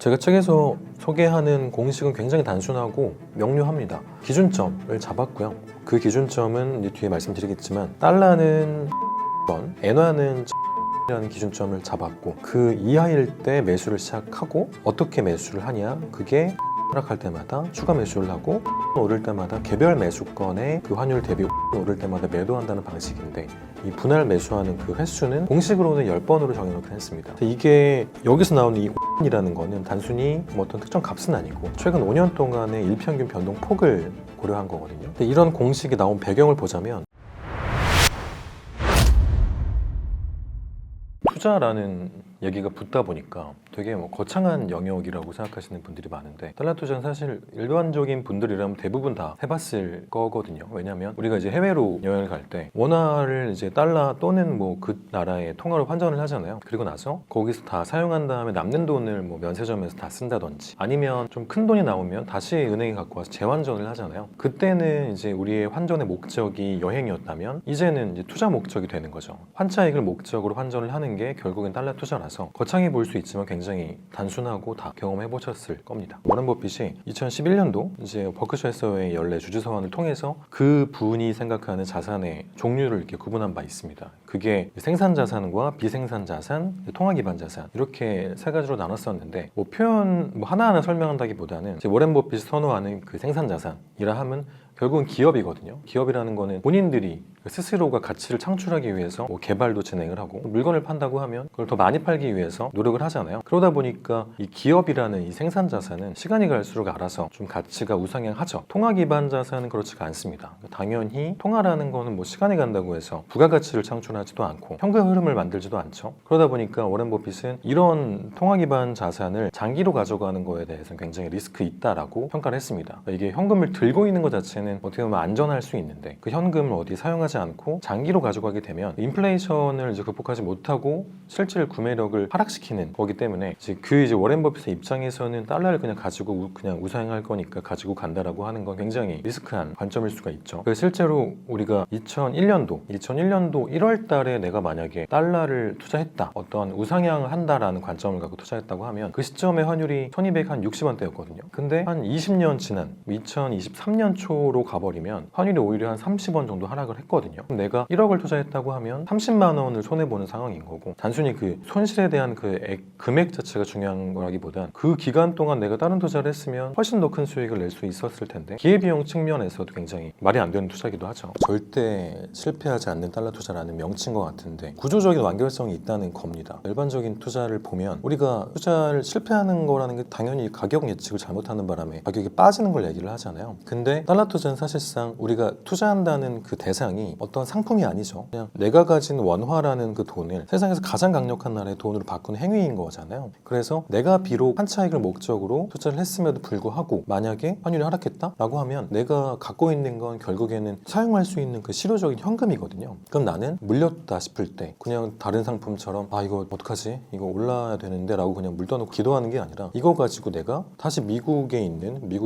제가 책에서 소개하는 공식은 굉장히 단순하고 명료합니다. 기준점을 잡았고요. 그 기준점은 이제 뒤에 말씀드리겠지만 달러는 번, 엔화는 라는 기준점을 잡았고 그 이하일 때 매수를 시작하고 어떻게 매수를 하냐, 그게 하락할 때마다 추가 매수를 하고 오를 때마다 개별 매수권에 그 환율 대비 오를 때마다 매도한다는 방식인데, 이 분할 매수하는 그 횟수는 공식으로는 10번으로 정해놓긴 했습니다. 이게 여기서 나오는 이 이라는 거는 단순히 뭐 어떤 특정 값은 아니고 최근 5년 동안의 일평균 변동폭을 고려한 거거든요. 근데 이런 공식이 나온 배경을 보자면, 투자라는 얘기가 붙다 보니까 되게 뭐 거창한 영역이라고 생각하시는 분들이 많은데, 달러 투자는 사실 일반적인 분들이라면 대부분 다 해봤을 거거든요. 왜냐하면 우리가 이제 해외로 여행을 갈 때 원화를 이제 달러 또는 뭐 그 나라의 통화로 환전을 하잖아요. 그리고 나서 거기서 다 사용한 다음에 남는 돈을 뭐 면세점에서 다 쓴다든지, 아니면 좀 큰 돈이 나오면 다시 은행에 갖고 와서 재환전을 하잖아요. 그때는 이제 우리의 환전의 목적이 여행이었다면 이제는 이제 투자 목적이 되는 거죠. 환차익을 목적으로 환전을 하는 게 결국엔 달러 투자라서 거창해 보일 수 있지만 굉장히 단순하고 다 경험해 보셨을 겁니다. 워런 버핏이 2011년도 이제 버크셔 해서웨이 연례 주주서원을 통해서 그 분이 생각하는 자산의 종류를 이렇게 구분한 바 있습니다. 그게 생산 자산과 비생산 자산, 통화 기반 자산, 이렇게 세 가지로 나눴었는데, 뭐 표현 뭐 하나하나 설명한다기보다는 이제 워런 버핏이 선호하는 그 생산 자산이라 하면 결국은 기업이거든요. 기업이라는 거는 본인들이 스스로가 가치를 창출하기 위해서 뭐 개발도 진행을 하고, 물건을 판다고 하면 그걸 더 많이 팔기 위해서 노력을 하잖아요. 그러다 보니까 이 기업이라는 이 생산 자산은 시간이 갈수록 알아서 좀 가치가 우상향하죠. 통화 기반 자산은 그렇지가 않습니다. 당연히 통화라는 거는 뭐 시간이 간다고 해서 부가가치를 창출하지도 않고 현금 흐름을 만들지도 않죠. 그러다 보니까 워런 버핏은 이런 통화 기반 자산을 장기로 가져가는 거에 대해서는 굉장히 리스크 있다라고 평가를 했습니다. 이게 현금을 들고 있는 것 자체는 어떻게 보면 안전할 수 있는데, 그 현금을 어디 사용하지 않고 장기로 가져가게 되면 인플레이션을 이제 극복하지 못하고 실질 구매력을 하락시키는 거기 때문에 이제 워렌 버핏의 입장에서는 달러를 그냥 가지고 그냥 우상향할 거니까 가지고 간다라고 하는 건 굉장히 리스크한 관점일 수가 있죠. 그래서 실제로 우리가 2001년도 1월 달에 내가 만약에 달러를 투자했다, 어떤 우상향을 한다라는 관점을 갖고 투자했다고 하면 그 시점에 환율이 1260원대였거든요. 근데 한 20년 지난 2023년 초로 가버리면 환율이 오히려 한 30원 정도 하락을 했거든요. 그럼 내가 1억을 투자했다고 하면 30만 원을 손해보는 상황인 거고, 단순히 그 손실에 대한 그 금액 자체가 중요한 거라기보단 그 기간 동안 내가 다른 투자를 했으면 훨씬 더 큰 수익을 낼 수 있었을 텐데, 기회비용 측면에서도 굉장히 말이 안 되는 투자기도 하죠. 절대 실패하지 않는 달러 투자라는 명칭인 것 같은데 구조적인 완결성이 있다는 겁니다. 일반적인 투자를 보면 우리가 투자를 실패하는 거라는 게 당연히 가격 예측을 잘못하는 바람에 가격이 빠지는 걸 얘기를 하잖아요. 근데 달러 투자는 사실상 우리가 투자한다는 그 대상이 어떤 상품이 아니죠. 그냥 내가 가진 원화라는 그 돈을 세상에서 가장 강력한 나라의 돈으로 바꾸는 행위인 거잖아요. 그래서 내가 비록 환차익을 목적으로 투자를 했음에도 불구하고 만약에 환율이 하락했다라고 하면 내가 갖고 있는 건 결국에는 사용할 수 있는 그 실효적인 현금이거든요. 그럼 나는 물렸다 싶을 때 그냥 다른 상품처럼 이거 어떡하지? 이거 올라야 되는데 라고 그냥 물 떠놓고 기도하는 게 아니라, 이거 가지고 내가 다시 미국에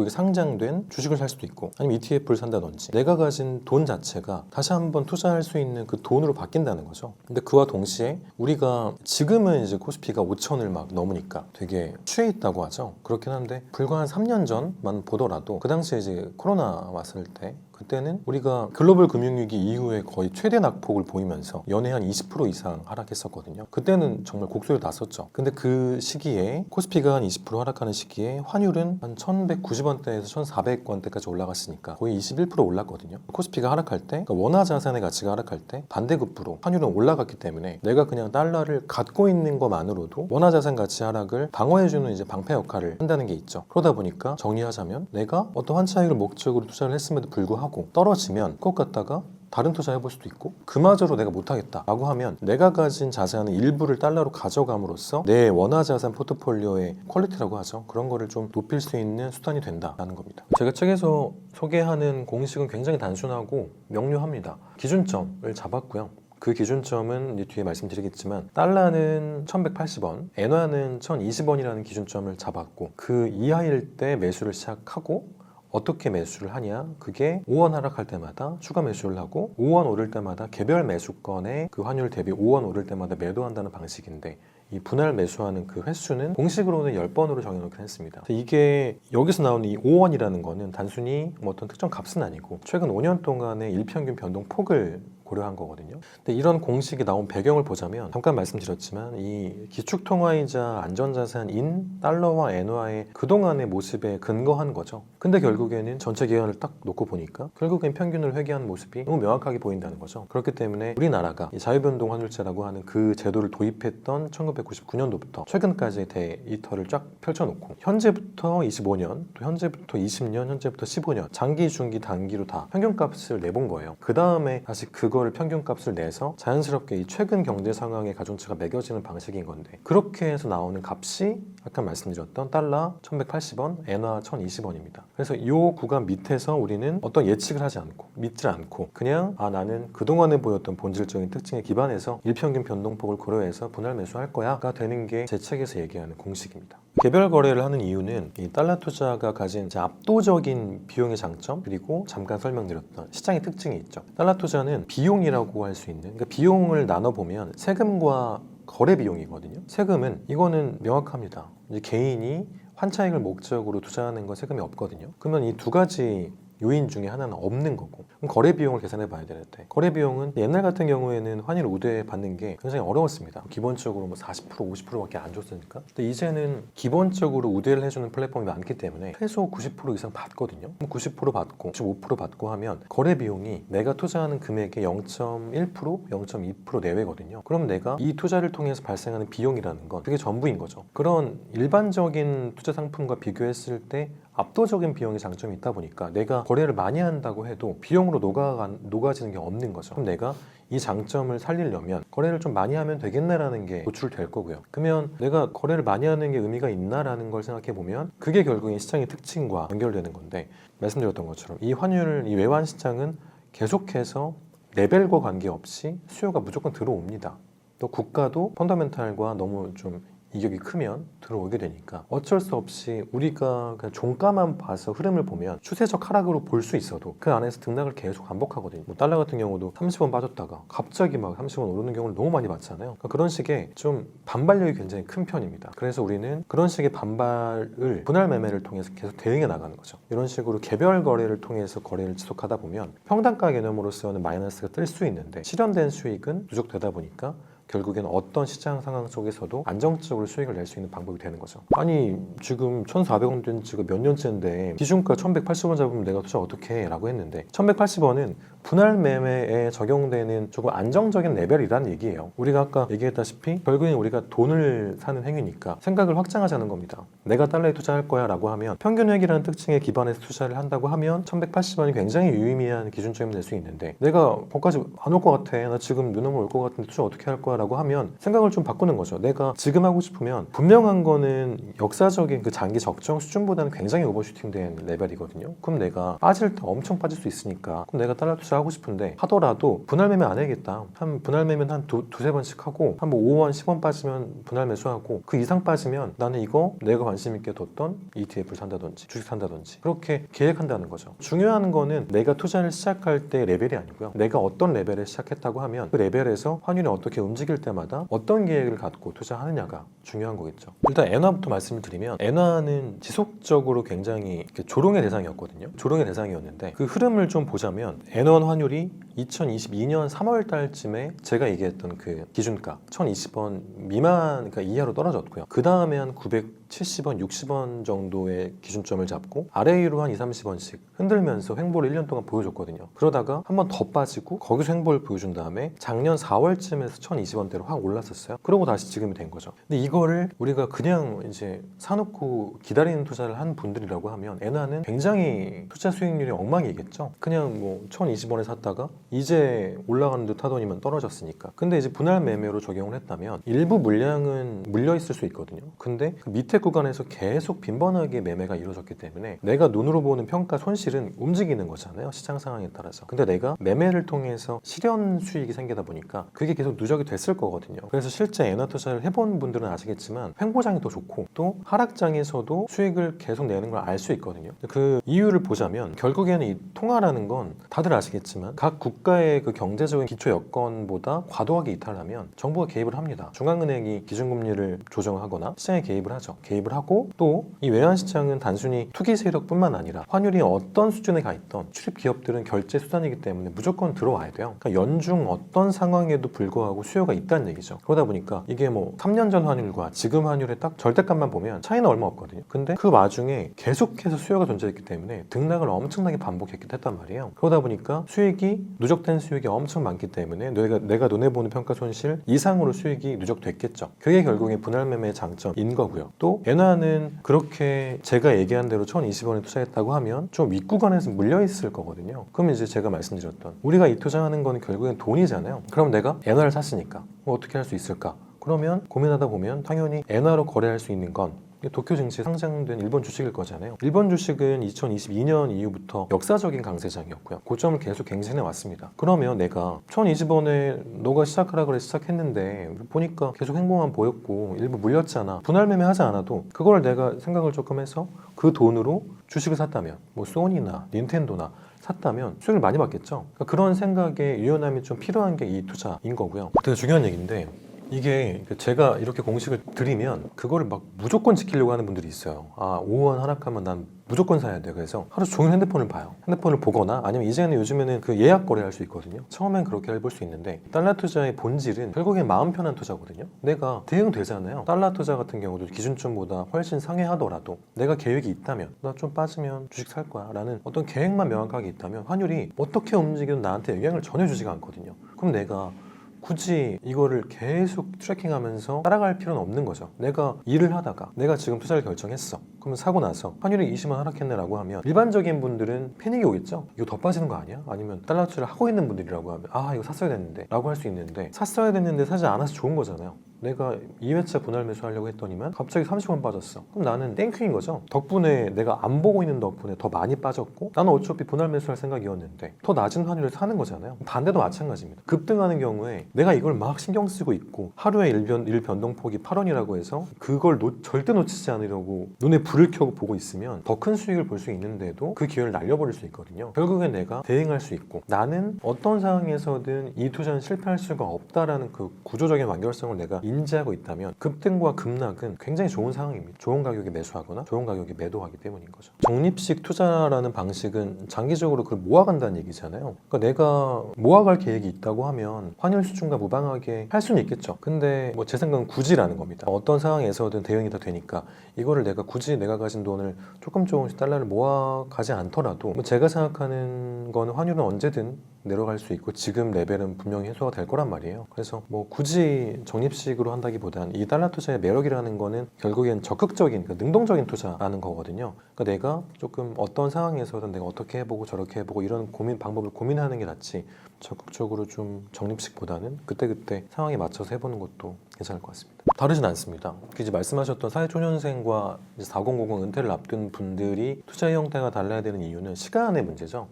상장된 주식을 살 수도 있고, 아니면 ETF를 산다든지 내가 가진 돈 자체가 다시 한번 투자할 수 있는 그 돈으로 바뀐다는 거죠. 근데 그와 동시에 우리가 지금은 이제 코스피가 5천을 막 넘으니까 되게 취해 있다고 하죠. 그렇긴 한데 불과 한 3년 전만 보더라도 그 당시에 이제 코로나 왔을 때, 그때는 우리가 글로벌 금융위기 이후에 거의 최대 낙폭을 보이면서 연에 한 20% 이상 하락했었거든요. 그때는 정말 곡소리 났었죠. 근데 그 시기에 코스피가 한 20% 하락하는 시기에 환율은 한 1190원대에서 1400원대까지 올라갔으니까 거의 21% 올랐거든요. 코스피가 하락할 때, 그러니까 원화 자산의 가치가 하락할 때 반대급부로 환율은 올라갔기 때문에 내가 그냥 달러를 갖고 있는 것만으로도 원화 자산 가치 하락을 방어해주는 이제 방패 역할을 한다는 게 있죠. 그러다 보니까 정리하자면 내가 어떤 환차익을 목적으로 투자를 했음에도 불구하고 떨어지면 그것 갖다가 다른 투자해볼 수도 있고, 그마저로 내가 못하겠다 라고 하면 내가 가진 자산의 일부를 달러로 가져감으로써 내 원화 자산 포트폴리오의 퀄리티라고 하죠. 그런 거를 좀 높일 수 있는 수단이 된다는 겁니다. 제가 책에서 소개하는 공식은 굉장히 단순하고 명료합니다. 기준점을 잡았고요. 그 기준점은 이제 뒤에 말씀드리겠지만 달러는 1180원, 엔화는 1020원이라는 기준점을 잡았고, 그 이하일 때 매수를 시작하고 어떻게 매수를 하냐, 그게 5원 하락할 때마다 추가 매수를 하고 5원 오를 때마다 개별 매수권에 그 환율 대비 5원 오를 때마다 매도한다는 방식인데, 이 분할 매수하는 그 횟수는 공식으로는 10번으로 정해놓긴 했습니다. 이게 여기서 나오는 이 5원이라는 거는 단순히 뭐 어떤 특정 값은 아니고 최근 5년 동안의 일평균 변동폭을 고려한 거거든요. 근데 이런 공식이 나온 배경을 보자면 잠깐 말씀드렸지만 이 기축통화이자 안전자산인 달러와 엔화의 그동안의 모습에 근거한 거죠. 근데 결국에는 전체 기간을 딱 놓고 보니까 결국엔 평균을 회귀한 모습이 너무 명확하게 보인다는 거죠. 그렇기 때문에 우리나라가 이 자유변동 환율제라고 하는 그 제도를 도입했던 1999년도부터 최근까지의 데이터를 쫙 펼쳐놓고 현재부터 25년, 또 현재부터 20년, 현재부터 15년 장기, 중기, 단기로 다 평균값을 내본 거예요. 그 다음에 다시 그거를 평균값을 내서 자연스럽게 이 최근 경제 상황의 가중치가 매겨지는 방식인 건데 그렇게 해서 나오는 값이 아까 말씀드렸던 달러 1180원, 엔화 1020원입니다. 그래서 이 구간 밑에서 우리는 어떤 예측을 하지 않고 믿지 않고 그냥 나는 그동안에 보였던 본질적인 특징에 기반해서 일평균 변동폭을 고려해서 분할 매수할 거야가 되는 게 제 책에서 얘기하는 공식입니다. 개별 거래를 하는 이유는 이 달러 투자가 가진 압도적인 비용의 장점 그리고 잠깐 설명드렸던 시장의 특징이 있죠. 달러 투자는 비용이라고 할 수 있는 그러니까 비용을 나눠보면 세금과 거래 비용이거든요. 세금은 이거는 명확합니다. 이제 개인이 환차익을 목적으로 투자하는 건 세금이 없거든요. 그러면 이 두 가지 요인 중에 하나는 없는 거고 그럼 거래 비용을 계산해 봐야 되는데 거래 비용은 옛날 같은 경우에는 환율 우대 받는 게 굉장히 어려웠습니다. 기본적으로 뭐 40% 50%밖에 안 줬으니까. 근데 이제는 기본적으로 우대를 해주는 플랫폼이 많기 때문에 최소 90% 이상 받거든요. 90% 받고 95% 받고 하면 거래 비용이 내가 투자하는 금액의 0.1% 0.2% 내외거든요. 그럼 내가 이 투자를 통해서 발생하는 비용이라는 건 그게 전부인 거죠. 그런 일반적인 투자 상품과 비교했을 때 압도적인 비용의 장점이 있다 보니까 내가 거래를 많이 한다고 해도 비용으로 녹아지는 게 없는 거죠. 그럼 내가 이 장점을 살리려면 거래를 좀 많이 하면 되겠네라는 게 도출될 거고요. 그러면 내가 거래를 많이 하는 게 의미가 있나라는 걸 생각해 보면 그게 결국엔 시장의 특징과 연결되는 건데 말씀드렸던 것처럼 이 환율, 이 외환 시장은 계속해서 레벨과 관계없이 수요가 무조건 들어옵니다. 또 국가도 펀더멘탈과 너무 좀 이격이 크면 들어오게 되니까 어쩔 수 없이 우리가 그냥 종가만 봐서 흐름을 보면 추세적 하락으로 볼 수 있어도 그 안에서 등락을 계속 반복하거든요. 뭐 달러 같은 경우도 30원 빠졌다가 갑자기 막 30원 오르는 경우를 너무 많이 봤잖아요. 그러니까 그런 식의 좀 반발력이 굉장히 큰 편입니다. 그래서 우리는 그런 식의 반발을 분할 매매를 통해서 계속 대응해 나가는 거죠. 이런 식으로 개별 거래를 통해서 거래를 지속하다 보면 평단가 개념으로서는 마이너스가 뜰 수 있는데 실현된 수익은 누적되다 보니까 결국에는 어떤 시장 상황 속에서도 안정적으로 수익을 낼 수 있는 방법이 되는 거죠. 아니 지금 1,400원 된 지가 몇 년째인데 기준가 1,180원 잡으면 내가 투자 어떻게 해? 라고 했는데 1,180원은 분할 매매에 적용되는 조금 안정적인 레벨이라는 얘기예요. 우리가 아까 얘기했다시피 결국엔 우리가 돈을 사는 행위니까 생각을 확장하자는 겁니다. 내가 달러에 투자할 거야 라고 하면 평균 회귀라는 특징에 기반해서 투자를 한다고 하면 1,180원이 굉장히 유의미한 기준점이 될 수 있는데 내가 거기까지 안 올 것 같아. 나 지금 눈오면 올 것 같은데 투자 어떻게 할 거야? 라고 하면 생각을 좀 바꾸는 거죠. 내가 지금 하고 싶으면 분명한 거는 역사적인 그 장기 적정 수준보다는 굉장히 오버슈팅된 레벨이거든요. 그럼 내가 빠질 때 엄청 빠질 수 있으니까 그럼 내가 달러 투자하고 싶은데 하더라도 분할 매매 안 해야겠다. 한 분할 매매는 한 두세 번씩 하고 한 뭐 5원 10원 빠지면 분할 매수하고 그 이상 빠지면 나는 이거 내가 관심 있게 뒀던 ETF를 산다든지 주식 산다든지 그렇게 계획한다는 거죠. 중요한 거는 내가 투자를 시작할 때 레벨이 아니고요. 내가 어떤 레벨에 시작했다고 하면 그 레벨에서 환율이 어떻게 움직일 때마다 어떤 계획을 갖고 투자하느냐가 중요한 거겠죠. 일단 엔화부터 말씀을 드리면 엔화는 지속적으로 굉장히 조롱의 대상이었거든요. 조롱의 대상이었는데 그 흐름을 좀 보자면 엔화 환율이 2022년 3월 달쯤에 제가 얘기했던 그 기준가 1,020원 미만 그러니까 이하로 떨어졌고요. 그 다음에 한 970원, 60원 정도의 기준점을 잡고 아래 위로 한 2, 30원씩 흔들면서 횡보를 1년 동안 보여줬거든요. 그러다가 한 번 더 빠지고 거기서 횡보를 보여준 다음에 작년 4월쯤에서 1,020원대로 확 올랐었어요. 그러고 다시 지금이 된 거죠. 근데 이거를 우리가 그냥 이제 사놓고 기다리는 투자를 한 분들이라고 하면 엔화는 굉장히 투자 수익률이 엉망이겠죠. 그냥 뭐 1,020원에 샀다가 이제 올라가는 듯 하더니만 떨어졌으니까. 근데 이제 분할 매매로 적용을 했다면 일부 물량은 물려 있을 수 있거든요. 근데 그 밑에 구간에서 계속 빈번하게 매매가 이루어졌기 때문에 내가 눈으로 보는 평가 손실은 움직이는 거잖아요. 시장 상황에 따라서. 근데 내가 매매를 통해서 실현 수익이 생기다 보니까 그게 계속 누적이 됐을 거거든요. 그래서 실제 엔화 투자를 해본 분들은 아시겠지만 횡보장이 더 좋고 또 하락장에서도 수익을 계속 내는 걸 알 수 있거든요. 그 이유를 보자면 결국에는 이 통화라는 건 다들 아시겠지만 각 국가의 그 경제적인 기초 여건보다 과도하게 이탈하면 정부가 개입을 합니다. 중앙은행이 기준금리를 조정하거나 시장에 개입을 하죠. 개입을 하고 또 이 외환시장은 단순히 투기 세력뿐만 아니라 환율이 어떤 수준에 가 있던 출입 기업들은 결제 수단이기 때문에 무조건 들어와야 돼요. 그러니까 연중 어떤 상황에도 불구하고 수요가 있다는 얘기죠. 그러다 보니까 이게 뭐 3년 전 환율과 지금 환율의 딱 절대값만 보면 차이는 얼마 없거든요. 근데 그 와중에 계속해서 수요가 존재했기 때문에 등락을 엄청나게 반복했단 말이에요. 그러다 보니까 수익이 누적된 수익이 엄청 많기 때문에 내가 눈에 보는 평가 손실 이상으로 수익이 누적됐겠죠. 그게 결국에 분할 매매의 장점인 거고요. 또 엔화는 그렇게 제가 얘기한 대로 1,020원에 투자했다고 하면 좀 윗구간에서 물려있을 거거든요. 그럼 이제 제가 말씀드렸던 우리가 이 투자하는 거는 결국엔 돈이잖아요. 그럼 내가 엔화를 샀으니까 뭐 어떻게 할 수 있을까? 그러면 고민하다 보면 당연히 엔화로 거래할 수 있는 건 도쿄 증시에 상장된 일본 주식일 거잖아요. 일본 주식은 2022년 이후부터 역사적인 강세장이었고요. 고점을 계속 갱신해 왔습니다. 그러면 내가 1,020원에 너가 시작하라 그래 시작했는데 보니까 계속 행보만 보였고 일부 물렸잖아. 분할 매매 하지 않아도 그걸 내가 생각을 조금 해서 그 돈으로 주식을 샀다면 뭐 소니나 닌텐도나 샀다면 수익을 많이 받겠죠. 그러니까 그런 생각에 유연함이 좀 필요한 게 이 투자인 거고요. 되게 중요한 얘기인데 이게 제가 이렇게 공식을 드리면 그거를 막 무조건 지키려고 하는 분들이 있어요. 아, 5원 하락하면 난 무조건 사야 돼. 그래서 하루 종일 핸드폰을 봐요. 핸드폰을 보거나 아니면 이제는 요즘에는 그 예약 거래할 수 있거든요. 처음엔 그렇게 해볼 수 있는데 달러 투자의 본질은 결국엔 마음 편한 투자거든요. 내가 대응되잖아요. 달러 투자 같은 경우도 기준점보다 훨씬 상회하더라도 내가 계획이 있다면 나 좀 빠지면 주식 살 거야 라는 어떤 계획만 명확하게 있다면 환율이 어떻게 움직여도 나한테 영향을 전혀 주지가 않거든요. 그럼 내가 굳이 이거를 계속 트래킹하면서 따라갈 필요는 없는 거죠. 내가 일을 하다가 내가 지금 투자를 결정했어. 그러면 사고 나서 환율이 20만 하락했네라고 하면 일반적인 분들은 패닉이 오겠죠. 이거 더 빠지는 거 아니야? 아니면 달러 투자를 하고 있는 분들이라고 하면 아 이거 샀어야 됐는데 라고 할 수 있는데 샀어야 됐는데 사지 않아서 좋은 거잖아요. 내가 2회차 분할 매수하려고 했더니만 갑자기 30원 빠졌어. 그럼 나는 땡큐인 거죠. 덕분에 내가 안 보고 있는 덕분에 더 많이 빠졌고 나는 어차피 분할 매수할 생각이었는데 더 낮은 환율을 사는 거잖아요. 반대도 마찬가지입니다. 급등하는 경우에 내가 이걸 막 신경 쓰고 있고 하루에 일 변동폭이 8원이라고 해서 그걸 절대 놓치지 않으려고 눈에 불을 켜고 보고 있으면 더 큰 수익을 볼 수 있는데도 그 기회를 날려버릴 수 있거든요. 결국엔 내가 대응할 수 있고 나는 어떤 상황에서든 이 투자는 실패할 수가 없다라는 그 구조적인 완결성을 내가 인지하고 있다면 급등과 급락은 굉장히 좋은 상황입니다. 좋은 가격에 매수하거나 좋은 가격에 매도하기 때문인 거죠. 적립식 투자라는 방식은 장기적으로 그걸 모아간다는 얘기잖아요. 그러니까 내가 모아갈 계획이 있다고 하면 환율 수준과 무방하게 할 수는 있겠죠. 근데 뭐 제 생각은 굳이라는 겁니다. 어떤 상황에서든 대응이 다 되니까 이거를 내가 굳이 내가 가진 돈을 조금씩 달러를 모아가지 않더라도 뭐 제가 생각하는 거는 환율은 언제든 내려갈 수 있고 지금 레벨은 분명히 해소가 될 거란 말이에요. 그래서 뭐 굳이 적립식으로 한다기보단 이 달러 투자의 매력이라는 거는 결국엔 적극적인 능동적인 투자라는 거거든요. 그러니까 내가 조금 어떤 상황에서든 내가 어떻게 해보고 저렇게 해보고 이런 방법을 고민하는 게 낫지 적극적으로 좀 적립식보다는 그때그때 상황에 맞춰서 해보는 것도 괜찮을 것 같습니다. 다르진 않습니다. 이제 말씀하셨던 사회초년생과 4050 은퇴를 앞둔 분들이 투자의 형태가 달라야 되는 이유는 시간의 문제죠.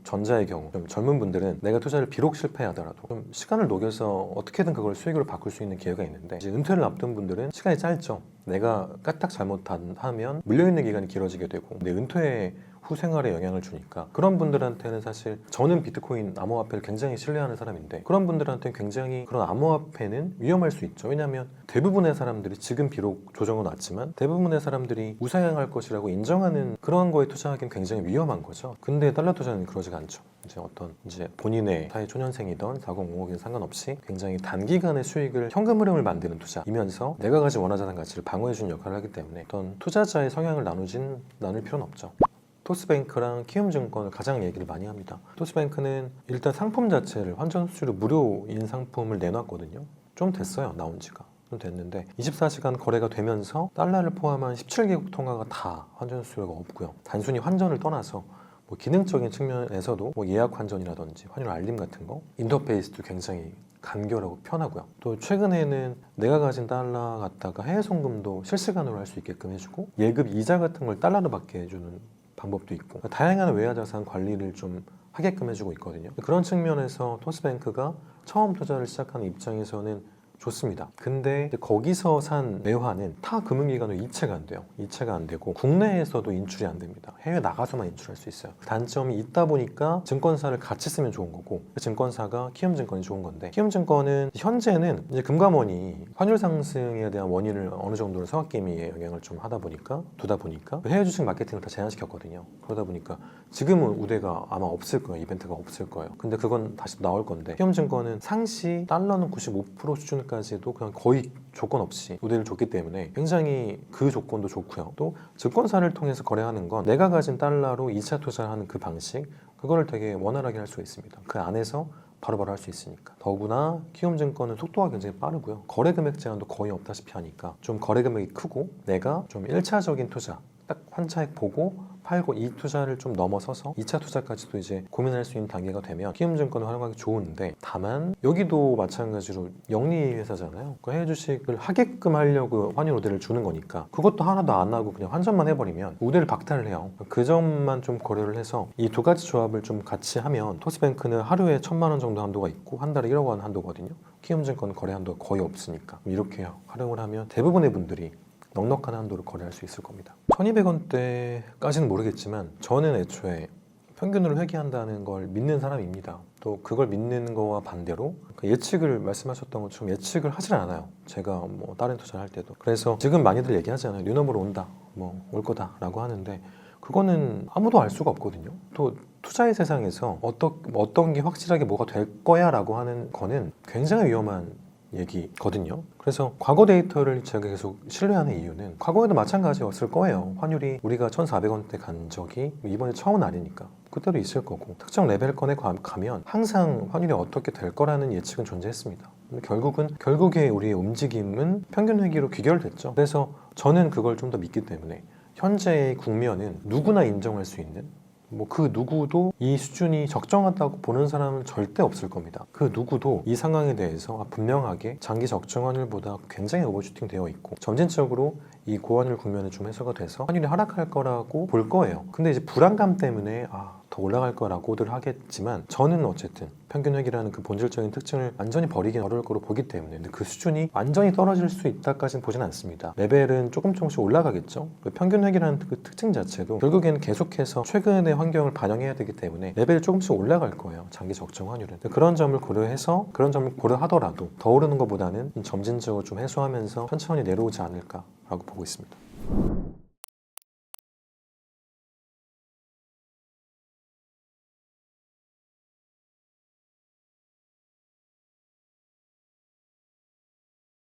전자의 경우 좀 젊은 분들은 내가 투자를 비록 실패하더라도 좀 시간을 녹여서 어떻게든 그걸 수익으로 바꿀 수 있는 기회가 있는데 이제 은퇴를 앞둔 분들은 시간이 짧죠. 내가 까딱 잘못하면 물려있는 기간이 길어지게 되고 내 은퇴 후 생활에 영향을 주니까 그런 분들한테는 사실 저는 비트코인 암호화폐를 굉장히 신뢰하는 사람인데 그런 분들한테는 굉장히 그런 암호화폐는 위험할 수 있죠. 왜냐하면 대부분의 사람들이 지금 비록 조정은 왔지만 대부분의 사람들이 우상향할 것이라고 인정하는 그런 거에 투자하기는 굉장히 위험한 거죠. 근데 달러 투자는 그러지가 않죠. 이제 본인의 사회 초년생이던 4050이든 상관없이 굉장히 단기간의 수익을 현금 흐름을 만드는 투자이면서 내가 가진 원화자산 가치를 방어해주는 역할을 하기 때문에 어떤 투자자의 성향을 나눌 필요는 없죠. 토스뱅크랑 키움증권을 가장 얘기를 많이 합니다. 토스뱅크는 일단 상품 자체를 환전 수수료 무료인 상품을 내놨거든요. 좀 됐어요. 나온 지가. 좀 됐는데 24시간 거래가 되면서 달러를 포함한 17개국 통화가 다 환전 수수료가 없고요. 단순히 환전을 떠나서 뭐 기능적인 측면에서도 뭐 예약 환전이라든지 환율 알림 같은 거 인터페이스도 굉장히 간결하고 편하고요. 또 최근에는 내가 가진 달러 갖다가 해외 송금도 실시간으로 할 수 있게끔 해주고 예금 이자 같은 걸 달러로 받게 해주는 방법도 있고 다양한 외화자산 관리를 좀 하게끔 해주고 있거든요. 그런 측면에서 토스뱅크가 처음 투자를 시작하는 입장에서는 좋습니다. 근데 이제 거기서 산 외환은 타 금융기관으로 이체가 안 돼요. 이체가 안 되고 국내에서도 인출이 안 됩니다. 해외 나가서만 인출할 수 있어요. 단점이 있다 보니까 증권사를 같이 쓰면 좋은 거고, 증권사가 키움증권이 좋은 건데, 키움증권은 현재는 이제 금감원이 환율 상승에 대한 원인을 어느 정도로 서학개미에 영향을 좀 두다 보니까 해외 주식 마케팅을 다 제한시켰거든요. 그러다 보니까 지금은 우대가 아마 없을 거예요. 이벤트가 없을 거예요. 근데 그건 다시 나올 건데, 키움증권은 상시 달러는 95% 수준까지도 그냥 거의 조건 없이 우대를 줬기 때문에 굉장히 그 조건도 좋고요. 또 증권사를 통해서 거래하는 건 내가 가진 달러로 2차 투자를 하는 그 방식, 그거를 되게 원활하게 할 수가 있습니다. 그 안에서 바로바로 할 수 있으니까. 더구나 키움증권은 속도가 굉장히 빠르고요. 거래 금액 제한도 거의 없다시피 하니까 좀 거래 금액이 크고 내가 좀 1차적인 투자 딱 환차익 보고 팔고 이 투자를 좀 넘어서서 2차 투자까지도 이제 고민할 수 있는 단계가 되면 키움증권을 활용하기 좋은데, 다만 여기도 마찬가지로 영리 회사잖아요. 그 해외 주식을 하게끔 하려고 환율 우대를 주는 거니까 그것도 하나도 안 하고 그냥 환전만 해버리면 우대를 박탈을 해요. 그 점만 좀 고려를 해서 이 두 가지 조합을 좀 같이 하면, 토스뱅크는 하루에 1,000만 원 정도 한도가 있고 한 달에 1억 원 한도거든요. 키움증권은 거래 한도가 거의 없으니까 이렇게 활용을 하면 대부분의 분들이 넉넉한 한도를 거래할 수 있을 겁니다. 1200원대까지는 모르겠지만 저는 애초에 평균으로 회귀한다는 걸 믿는 사람입니다. 또 그걸 믿는 거와 반대로 예측을 말씀하셨던 것처럼 예측을 하질 않아요. 제가 뭐 다른 투자를 할 때도. 그래서 지금 많이들 얘기하잖아요. 뉴넘으로 온다, 뭐 올 거다라고 하는데 그거는 아무도 알 수가 없거든요. 또 투자의 세상에서 어떤 게 확실하게 뭐가 될 거야 라고 하는 거는 굉장히 위험한 얘기거든요. 그래서 과거 데이터를 제가 계속 신뢰하는 이유는 과거에도 마찬가지였을 거예요. 환율이 우리가 1,400원대 간 적이 이번에 처음은 아니니까 그때도 있을 거고, 특정 레벨권에 가면 항상 환율이 어떻게 될 거라는 예측은 존재했습니다. 결국에 우리의 움직임은 평균 회귀로 귀결됐죠. 그래서 저는 그걸 좀 더 믿기 때문에 현재의 국면은 누구나 인정할 수 있는, 뭐 그 누구도 이 수준이 적정하다고 보는 사람은 절대 없을 겁니다. 그 누구도 이 상황에 대해서 분명하게 장기 적정 환율보다 굉장히 오버슈팅 되어 있고 점진적으로 이 고환율 국면에 좀 해소가 돼서 환율이 하락할 거라고 볼 거예요. 근데 이제 불안감 때문에 더 올라갈 거라고들 하겠지만, 저는 어쨌든 평균 회귀라는 그 본질적인 특징을 완전히 버리긴 어려울 거로 보기 때문에, 근데 그 수준이 완전히 떨어질 수 있다까지는 보진 않습니다. 레벨은 조금씩 올라가겠죠. 평균 회귀라는 그 특징 자체도 결국에는 계속해서 최근의 환경을 반영해야 되기 때문에 레벨이 조금씩 올라갈 거예요. 장기 적정 환율은. 그런 점을 고려하더라도 더 오르는 것보다는 점진적으로 좀 해소하면서 천천히 내려오지 않을까라고 보고 있습니다.